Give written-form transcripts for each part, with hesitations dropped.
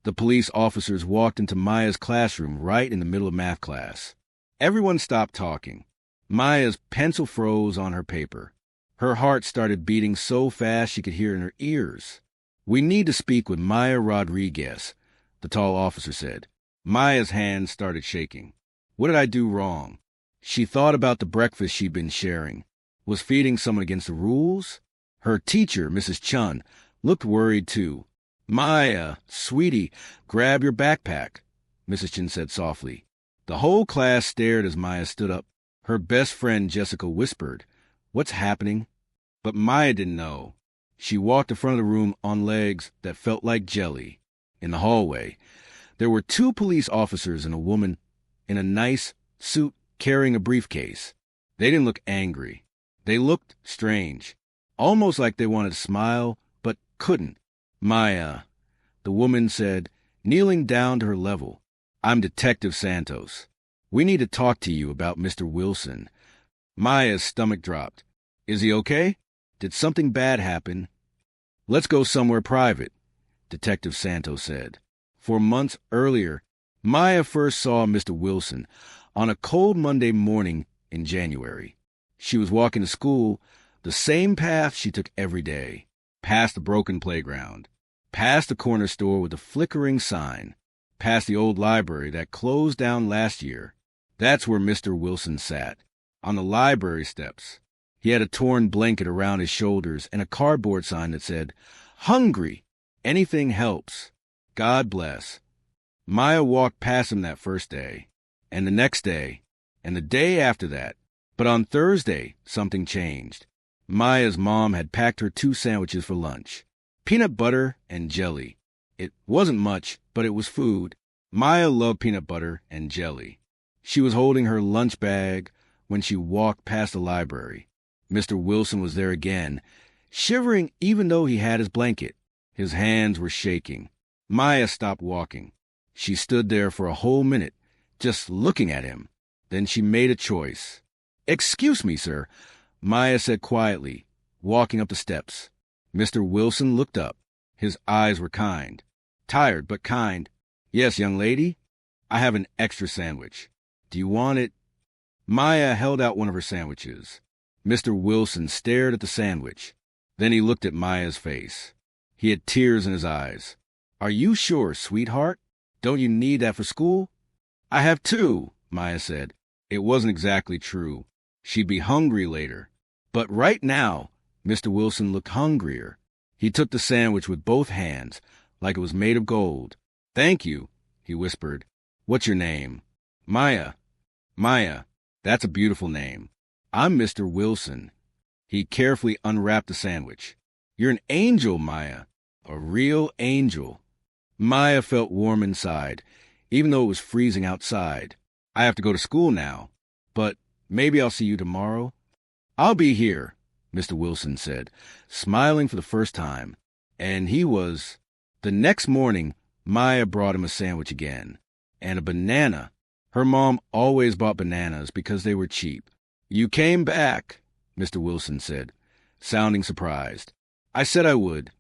The police officers walked into Maya's classroom right in the middle of math class. Everyone stopped talking. Maya's pencil froze on her paper. Her heart started beating so fast she could hear in her ears. "We need to speak with Maya Rodriguez," the tall officer said. Maya's hands started shaking. What did I do wrong? She thought about the breakfast she'd been sharing. Was feeding someone against the rules? Her teacher, Mrs. Chun, looked worried too. "Maya, sweetie, grab your backpack," Mrs. Chun said softly. The whole class stared as Maya stood up. Her best friend, Jessica, whispered, "What's happening?" But Maya didn't know. She walked in front of the room on legs that felt like jelly. In the hallway, there were 2 police officers and a woman in a nice suit carrying a briefcase. They didn't look angry. They looked strange, almost like they wanted to smile, but couldn't. "Maya," the woman said, kneeling down to her level. "I'm Detective Santos. We need to talk to you about Mr. Wilson." Maya's stomach dropped. "Is he okay? Did something bad happen?" "Let's go somewhere private," Detective Santos said. For months earlier, Maya first saw Mr. Wilson on a cold Monday morning in January. She was walking to school, the same path she took every day, past the broken playground, past the corner store with the flickering sign, past the old library that closed down last year. That's where Mr. Wilson sat, on the library steps. He had a torn blanket around his shoulders and a cardboard sign that said, "Hungry. Anything helps. God bless." Maya walked past him that first day, and the next day, and the day after that. But on Thursday, something changed. Maya's mom had packed her 2 sandwiches for lunch. Peanut butter and jelly. It wasn't much, but it was food. Maya loved peanut butter and jelly. She was holding her lunch bag when she walked past the library. Mr. Wilson was there again, shivering even though he had his blanket. His hands were shaking. Maya stopped walking. She stood there for a whole minute, just looking at him. Then she made a choice. "Excuse me, sir," Maya said quietly, walking up the steps. Mr. Wilson looked up. His eyes were kind. Tired, but kind. "Yes, young lady? I have an extra sandwich. Do you want it?" Maya held out one of her sandwiches. Mr. Wilson stared at the sandwich. Then he looked at Maya's face. He had tears in his eyes. "Are you sure, sweetheart? Don't you need that for school?" "I have 2, Maya said. It wasn't exactly true. She'd be hungry later. But right now, Mr. Wilson looked hungrier. He took the sandwich with both hands, like it was made of gold. "Thank you," he whispered. "What's your name?" "Maya." "Maya, that's a beautiful name. I'm Mr. Wilson." He carefully unwrapped the sandwich. "You're an angel, Maya. A real angel." Maya felt warm inside, even though it was freezing outside. "I have to go to school now, but maybe I'll see you tomorrow." "I'll be here," Mr. Wilson said, smiling for the first time. And he was. The next morning, Maya brought him a sandwich again, and a banana. Her mom always bought bananas because they were cheap. "You came back," Mr. Wilson said, sounding surprised. "I said I would,"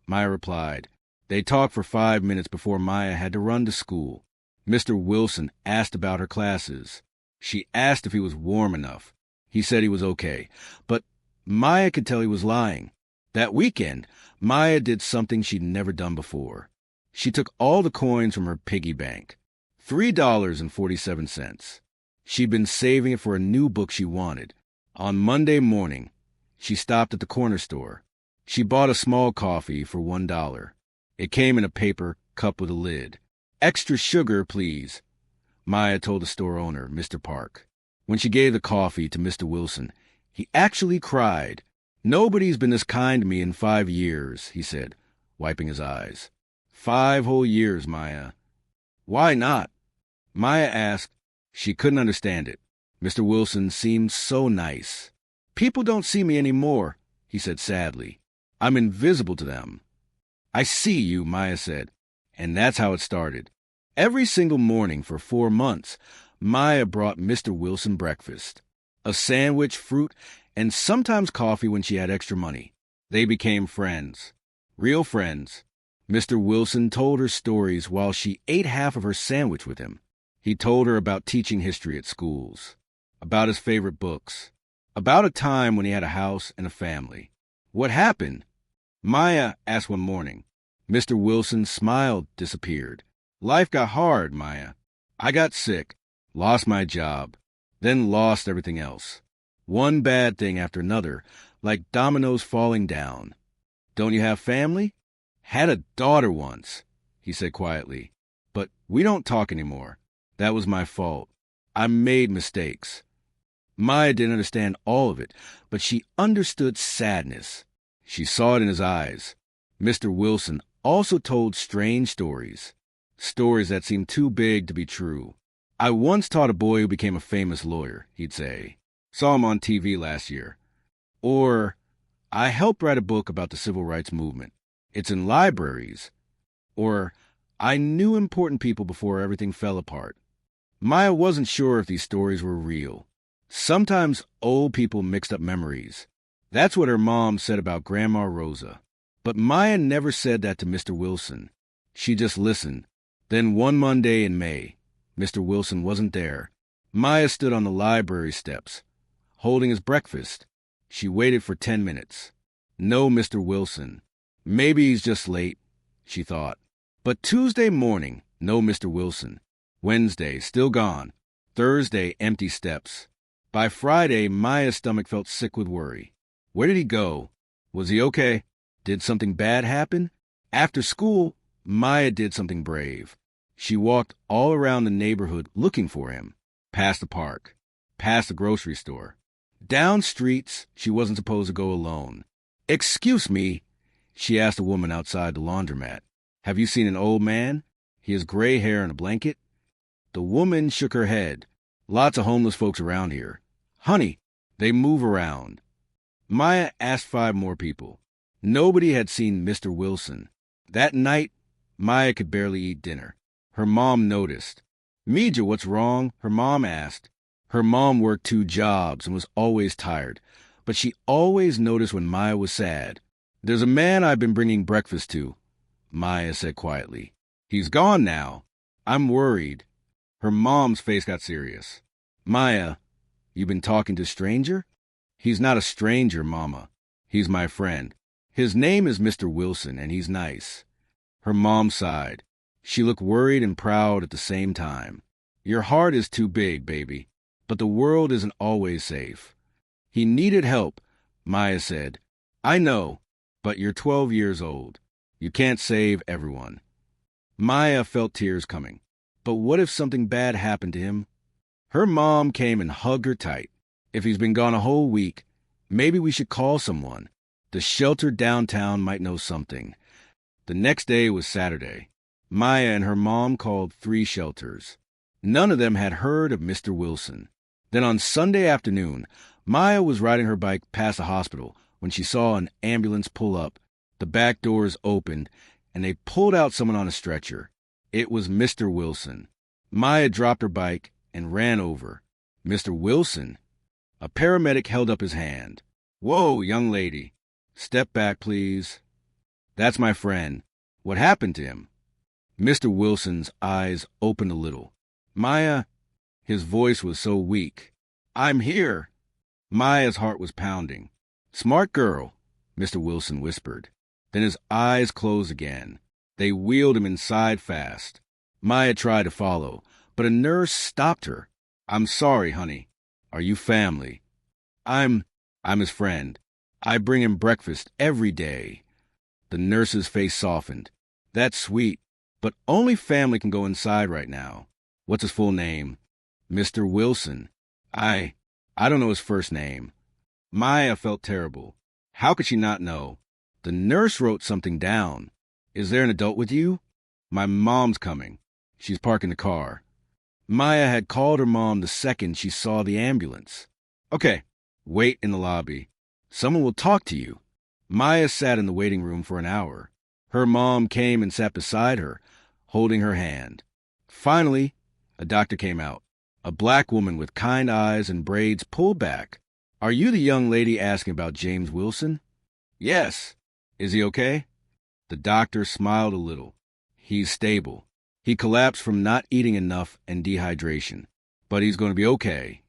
Maya replied. They talked for 5 minutes before Maya had to run to school. Mr. Wilson asked about her classes. She asked if he was warm enough. He said he was okay, but Maya could tell he was lying. That weekend, Maya did something she'd never done before. She took all the coins from her piggy bank, $3.47. She'd been saving it for a new book she wanted. On Monday morning, she stopped at the corner store. She bought a small coffee for $1. It came in a paper cup with a lid. "Extra sugar, please," Maya told the store owner, Mr. Park. When she gave the coffee to Mr. Wilson, he actually cried. "Nobody's been this kind to me in 5 years," he said, wiping his eyes. 5 whole years, Maya." "Why not?" Maya asked. She couldn't understand it. Mr. Wilson seemed so nice. "People don't see me anymore," he said sadly. "I'm invisible to them." "I see you," Maya said. And that's how it started. Every single morning for 4 months, Maya brought Mr. Wilson breakfast. A sandwich, fruit, and sometimes coffee when she had extra money. They became friends. Real friends. Mr. Wilson told her stories while she ate half of her sandwich with him. He told her about teaching history at schools, about his favorite books, about a time when he had a house and a family. What happened? Maya asked one morning. Mr. Wilson's smile disappeared. Life got hard, Maya. I got sick, lost my job, then lost everything else. One bad thing after another, like dominoes falling down. Don't you have family? Had a daughter once, he said quietly. But we don't talk anymore. That was my fault. I made mistakes. Maya didn't understand all of it, but she understood sadness. She saw it in his eyes. Mr. Wilson also told strange stories. Stories that seemed too big to be true. I once taught a boy who became a famous lawyer, he'd say. Saw him on TV last year. Or, I helped write a book about the civil rights movement. It's in libraries. Or, I knew important people before everything fell apart. Maya wasn't sure if these stories were real. Sometimes old people mixed up memories. That's what her mom said about Grandma Rosa. But Maya never said that to Mr. Wilson. She just listened. Then one Monday in May, Mr. Wilson wasn't there. Maya stood on the library steps, holding his breakfast. She waited for 10 minutes. No Mr. Wilson. Maybe he's just late, she thought. But Tuesday morning, no Mr. Wilson. Wednesday, still gone. Thursday, empty steps. By Friday, Maya's stomach felt sick with worry. Where did he go? Was he okay? Did something bad happen? After school, Maya did something brave. She walked all around the neighborhood looking for him. Past the park. Past the grocery store. Down streets she wasn't supposed to go alone. Excuse me, she asked a woman outside the laundromat. Have you seen an old man? He has gray hair and a blanket. The woman shook her head. Lots of homeless folks around here. Honey, they move around. Maya asked 5 more people. Nobody had seen Mr. Wilson. That night, Maya could barely eat dinner. Her mom noticed. Mija, what's wrong? Her mom asked. Her mom worked 2 jobs and was always tired, but she always noticed when Maya was sad. There's a man I've been bringing breakfast to, Maya said quietly. He's gone now. I'm worried. Her mom's face got serious. Maya, you been talking to a stranger? He's not a stranger, Mama. He's my friend. His name is Mr. Wilson, and he's nice. Her mom sighed. She looked worried and proud at the same time. Your heart is too big, baby, but the world isn't always safe. He needed help, Maya said. I know, but you're 12 years old. You can't save everyone. Maya felt tears coming. But what if something bad happened to him? Her mom came and hugged her tight. If he's been gone a whole week, maybe we should call someone. The shelter downtown might know something. The next day was Saturday. Maya and her mom called 3 shelters. None of them had heard of Mr. Wilson. Then on Sunday afternoon, Maya was riding her bike past the hospital when she saw an ambulance pull up. The back doors opened, and they pulled out someone on a stretcher. It was Mr. Wilson. Maya dropped her bike and ran over. Mr. Wilson? A paramedic held up his hand. Whoa, young lady. Step back, please. That's my friend. What happened to him? Mr. Wilson's eyes opened a little. Maya, his voice was so weak. I'm here. Maya's heart was pounding. Smart girl, Mr. Wilson whispered. Then his eyes closed again. They wheeled him inside fast. Maya tried to follow, but a nurse stopped her. I'm sorry, honey. Are you family? I'm his friend. I bring him breakfast every day. The nurse's face softened. That's sweet, but only family can go inside right now. What's his full name? Mr. Wilson. I don't know his first name. Maya felt terrible. How could she not know? The nurse wrote something down. Is there an adult with you? My mom's coming. She's parking the car. Maya had called her mom the second she saw the ambulance. Okay, wait in the lobby. Someone will talk to you. Maya sat in the waiting room for an hour. Her mom came and sat beside her, holding her hand. Finally, a doctor came out. A black woman with kind eyes and braids pulled back. Are you the young lady asking about James Wilson? Yes. Is he okay? The doctor smiled a little. He's stable. He collapsed from not eating enough and dehydration. But he's going to be okay.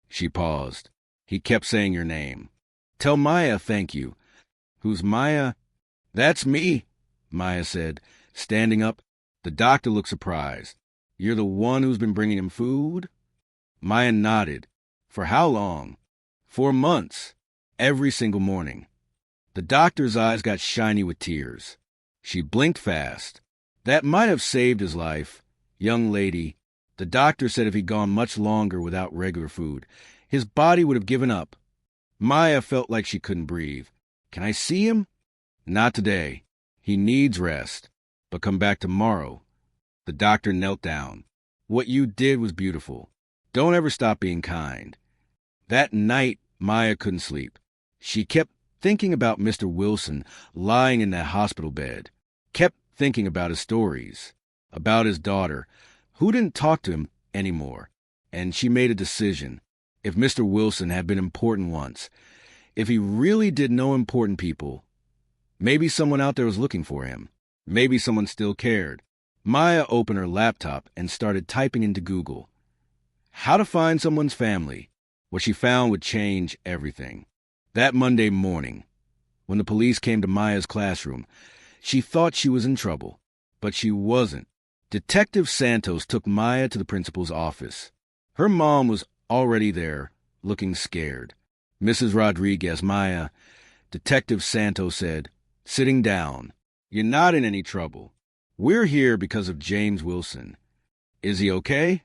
She paused. He kept saying your name. Tell Maya thank you. Who's Maya? That's me, Maya said, standing up. The doctor looked surprised. You're the one who's been bringing him food? Maya nodded. For how long? 4 months. Every single morning. The doctor's eyes got shiny with tears. She blinked fast. That might have saved his life. Young lady, the doctor said if he'd gone much longer without regular food, his body would have given up. Maya felt like she couldn't breathe. Can I see him? Not today. He needs rest. But come back tomorrow. The doctor knelt down. What you did was beautiful. Don't ever stop being kind. That night, Maya couldn't sleep. She kept thinking about Mr. Wilson lying in that hospital bed. Kept thinking about his stories. About his daughter, who didn't talk to him anymore. And she made a decision. If Mr. Wilson had been important once, if he really did know important people, maybe someone out there was looking for him. Maybe someone still cared. Maya opened her laptop and started typing into Google. How to find someone's family. What she found would change everything. That Monday morning, when the police came to Maya's classroom, she thought she was in trouble, but she wasn't. Detective Santos took Maya to the principal's office. Her mom was already there, looking scared. Mrs. Rodriguez, Maya, Detective Santos said, sitting down. You're not in any trouble. We're here because of James Wilson. Is he okay?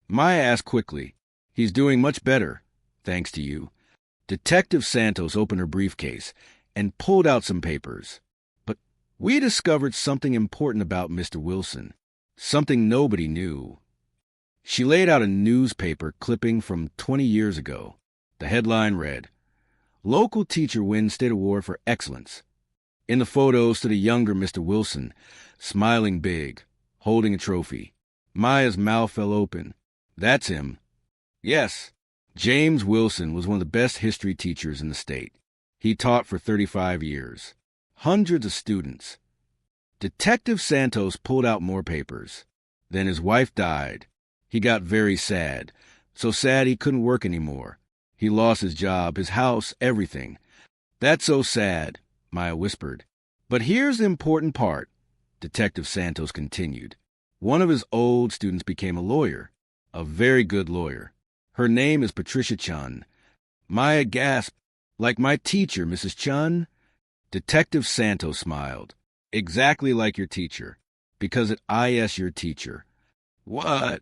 Maya asked quickly. He's doing much better, thanks to you. Detective Santos opened her briefcase and pulled out some papers. But we discovered something important about Mr. Wilson, something nobody knew. She laid out a newspaper clipping from 20 years ago. The headline read, Local teacher wins state award for excellence. In the photo stood a younger Mr. Wilson, smiling big, holding a trophy. Maya's mouth fell open. That's him. Yes, James Wilson was one of the best history teachers in the state. He taught for 35 years. Hundreds of students. Detective Santos pulled out more papers. Then his wife died. He got very sad. So sad he couldn't work anymore. He lost his job, his house, everything. That's so sad, Maya whispered. But here's the important part, Detective Santos continued. One of his old students became a lawyer, a very good lawyer. Her name is Patricia Chun. Maya gasped, like my teacher, Mrs. Chun? Detective Santos smiled. Exactly like your teacher, because at IS your teacher. What?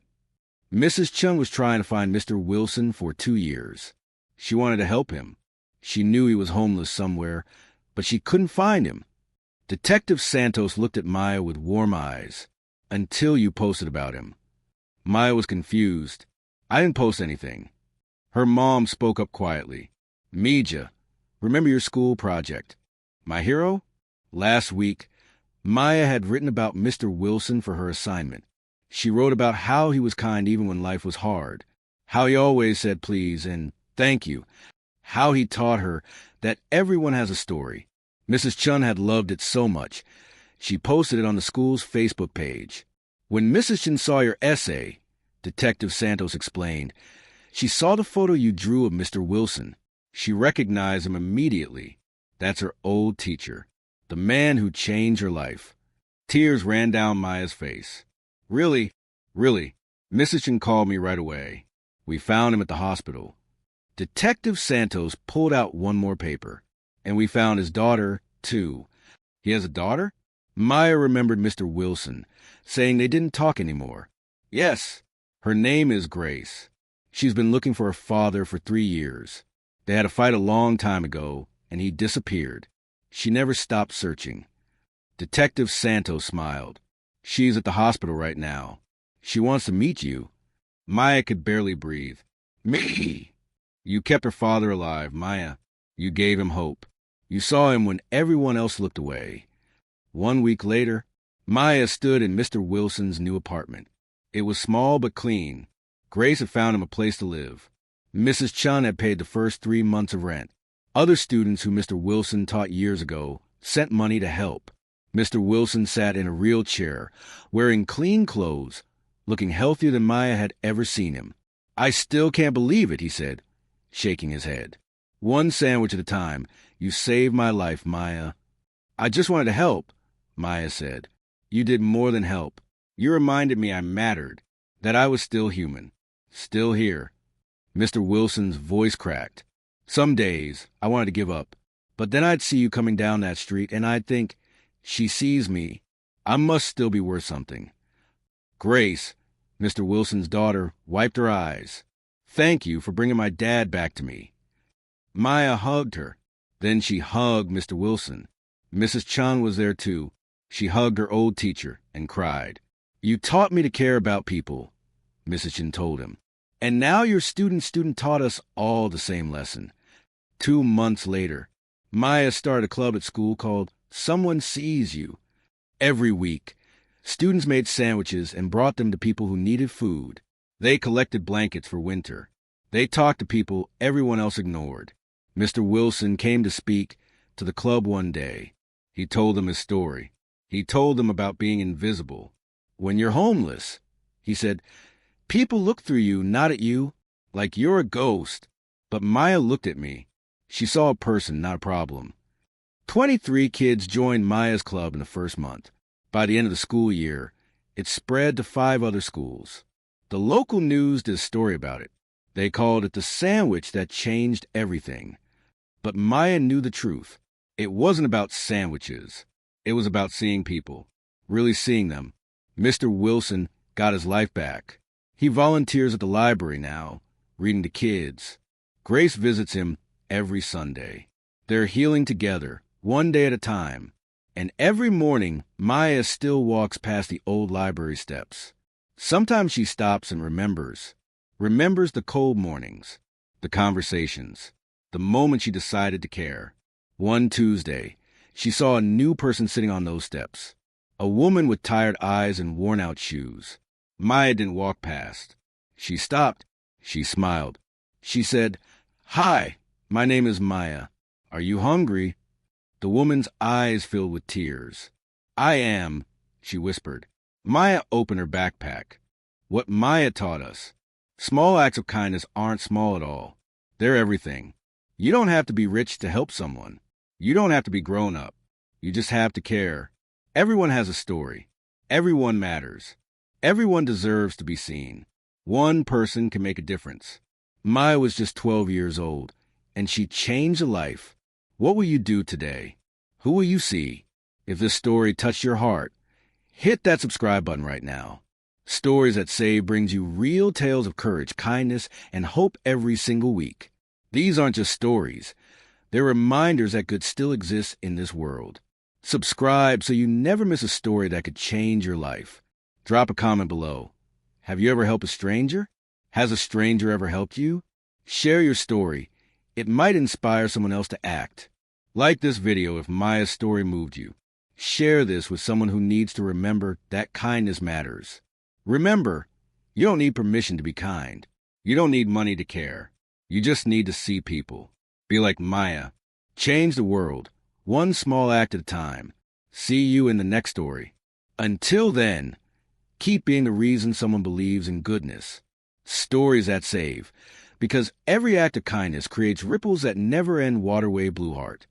Mrs. Chun was trying to find Mr. Wilson for 2 years. She wanted to help him. She knew he was homeless somewhere, but she couldn't find him. Detective Santos looked at Maya with warm eyes. Until you posted about him. Maya was confused. I didn't post anything. Her mom spoke up quietly. Mija, remember your school project? My hero? Last week, Maya had written about Mr. Wilson for her assignment. She wrote about how he was kind even when life was hard, how he always said please and thank you, how he taught her that everyone has a story. Mrs. Chun had loved it so much. She posted it on the school's Facebook page. When Mrs. Chun saw your essay, Detective Santos explained, she saw the photo you drew of Mr. Wilson. She recognized him immediately. That's her old teacher, the man who changed her life. Tears ran down Maya's face. Really, Mrs. Chun called me right away. We found him at the hospital. Detective Santos pulled out one more paper, and we found his daughter, too. He has a daughter? Maya remembered Mr. Wilson, saying they didn't talk anymore. Yes, her name is Grace. She's been looking for her father for 3 years. They had a fight a long time ago, and he disappeared. She never stopped searching. Detective Santos smiled. She's at the hospital right now. She wants to meet you. Maya could barely breathe. Me! You kept her father alive, Maya. You gave him hope. You saw him when everyone else looked away. 1 week later, Maya stood in Mr. Wilson's new apartment. It was small but clean. Grace had found him a place to live. Mrs. Chun had paid the first 3 months of rent. Other students who Mr. Wilson taught years ago sent money to help. Mr. Wilson sat in a real chair, wearing clean clothes, looking healthier than Maya had ever seen him. "I still can't believe it," he said, shaking his head. "One sandwich at a time. You saved my life, Maya." "I just wanted to help," Maya said. "You did more than help. You reminded me I mattered, that I was still human, still here." Mr. Wilson's voice cracked. "Some days I wanted to give up, but then I'd see you coming down that street, and I'd think, she sees me. I must still be worth something." Grace, Mr. Wilson's daughter, wiped her eyes. "Thank you for bringing my dad back to me." Maya hugged her. Then she hugged Mr. Wilson. Mrs. Chung was there too. She hugged her old teacher and cried. "You taught me to care about people," Mrs. Chen told him. "And now your student taught us all the same lesson." 2 months later, Maya started a club at school called Someone Sees You. Every week, students made sandwiches and brought them to people who needed food. They collected blankets for winter. They talked to people everyone else ignored. Mr. Wilson came to speak to the club one day. He told them his story. He told them about being invisible. "When you're homeless," he said, "people look through you, not at you, like you're a ghost." But Maya looked at me. She saw a person, not a problem. 23 kids joined Maya's club in the first month. By the end of the school year, it spread to 5 other schools. The local news did a story about it. They called it the sandwich that changed everything. But Maya knew the truth. It wasn't about sandwiches. It was about seeing people, really seeing them. Mr. Wilson got his life back. He volunteers at the library now, reading to kids. Grace visits him every Sunday. They're healing together, one day at a time. And every morning, Maya still walks past the old library steps. Sometimes she stops and remembers the cold mornings, the conversations, the moment she decided to care. One Tuesday, she saw a new person sitting on those steps, a woman with tired eyes and worn-out shoes. Maya didn't walk past. She stopped. She smiled. She said, "Hi, my name is Maya. Are you hungry?" The woman's eyes filled with tears. "I am," she whispered. Maya opened her backpack. What Maya taught us: small acts of kindness aren't small at all. They're everything. You don't have to be rich to help someone. You don't have to be grown up. You just have to care. Everyone has a story. Everyone matters. Everyone deserves to be seen. One person can make a difference. Maya was just 12 years old, and she changed a life. What will you do today? Who will you see? If this story touched your heart, hit that subscribe button right now. Stories That Save brings you real tales of courage, kindness, and hope every single week. These aren't just stories. They're reminders that good still exists in this world. Subscribe so you never miss a story that could change your life. Drop a comment below. Have you ever helped a stranger? Has a stranger ever helped you? Share your story. It might inspire someone else to act. Like this video if Maya's story moved you. Share this with someone who needs to remember that kindness matters. Remember, you don't need permission to be kind. You don't need money to care. You just need to see people. Be like Maya. Change the world, one small act at a time. See you in the next story. Until then, keep being the reason someone believes in goodness. Stories that save. Because every act of kindness creates ripples that never end. Waterway Blue Heart.